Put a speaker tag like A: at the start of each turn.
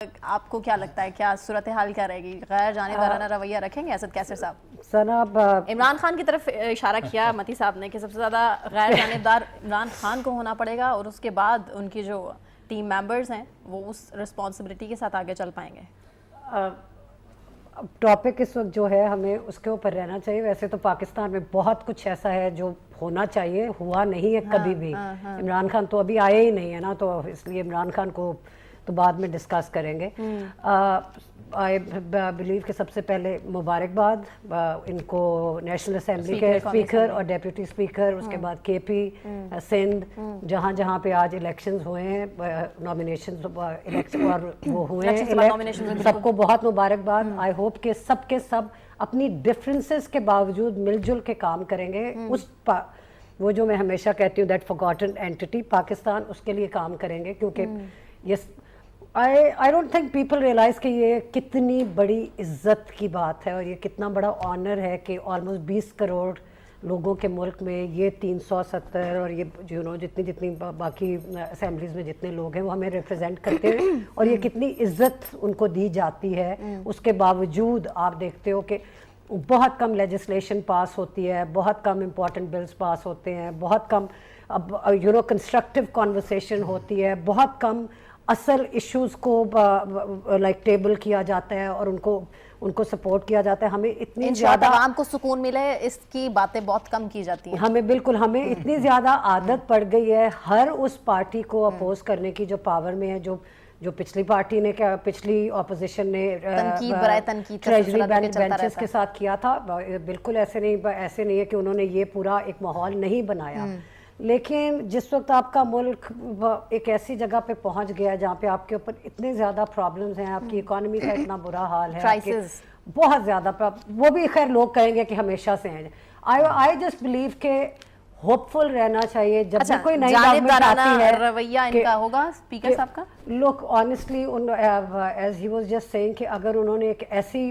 A: آپ کو کیا لگتا ہے کیا صورتحال کیا رہے گی؟ غیر جانبدارانہ رویہ رکھیں گے اسد کیسر صاحب؟
B: سناب
A: عمران خان کی طرف اشارہ کیا متی صاحب نے کہ سب سے زیادہ غیر جانبدار عمران خان کو ہونا پڑے گا اور اس کے بعد ان کی جو ٹیم ممبرز ہیں وہ اس رسپانسبلٹی کے ساتھ آگے چل پائیں گے۔
B: ٹاپک اس وقت جو ہے ہمیں اس کے اوپر رہنا چاہیے۔ ویسے تو پاکستان میں بہت کچھ ایسا ہے جو ہونا چاہیے، ہوا نہیں ہے کبھی بھی۔ عمران خان تو ابھی آئے ہی نہیں ہے نا، تو اس لیے عمران خان کو تو بعد میں ڈسکس کریں گے۔ آئی بلیو کہ سب سے پہلے مبارکباد ان کو نیشنل اسمبلی کے اسپیکر اور ڈیپٹی اسپیکر، اس کے بعد کے پی سندھ، جہاں جہاں پہ آج الیکشنز ہوئے ہیں، نامینیشنز اور وہ ہوئے ہیں، سب کو بہت مبارکباد۔ آئی ہوپ کہ سب کے سب اپنی ڈفرینسز کے باوجود مل جل کے کام کریں گے۔ وہ جو میں ہمیشہ کہتی ہوں دیٹ فارگاٹن اینٹی پاکستان، اس کے لیے کام کریں گے، کیونکہ یہ I don't think people realize کہ یہ کتنی بڑی عزت کی بات ہے اور یہ کتنا بڑا آنر ہے کہ آلموسٹ 20 کروڑ لوگوں کے ملک میں یہ 370 اور یہ جتنی باقی اسمبلیز میں جتنے لوگ ہیں وہ ہمیں ریپرزینٹ کرتے ہیں، اور یہ کتنی عزت ان کو دی جاتی ہے۔ اس کے باوجود آپ دیکھتے ہو کہ بہت کم لیجسلیشن پاس ہوتی ہے، بہت کم امپورٹنٹ بلز پاس ہوتے ہیں، بہت کم کنسٹرکٹیو کانورسیشن ہوتی ہے، بہت کم اصل ایشوز کو لائک ٹیبل کیا جاتا ہے اور ان کو سپورٹ کیا جاتا ہے۔ ہمیں اتنی زیادہ
A: عوام کو سکون ملے اس کی باتیں بہت کم کی جاتی ہیں۔
B: ہمیں اتنی زیادہ عادت پڑ گئی ہے ہر اس پارٹی کو اپوز کرنے کی جو پاور میں ہے، جو پچھلی پارٹی نے پچھلی اپوزیشن نے ٹریجری بینچز کے ساتھ کیا تھا۔ بالکل ایسے نہیں ہے کہ انہوں نے یہ پورا ایک ماحول نہیں بنایا، لیکن جس وقت آپ کا ملک ایک ایسی جگہ پہ پہنچ گیا جہاں پہ آپ کے اوپر اتنے زیادہ پرابلمز ہیں، آپ کی اکانومی کا اتنا برا حال ہے، بہت زیادہ وہ بھی خیر لوگ کہیں گے کہ ہمیشہ سے ہیں۔ آئی جسٹ بلیو کہ ہوپ فل رہنا چاہیے جب بھی کوئی نئی گورنمنٹ آتی ہے۔
A: رویہ ان کا ہوگا اسپیکر صاحب کا؟
B: Look honestly as he was just seeing کہ اگر انہوں نے ایک ایسی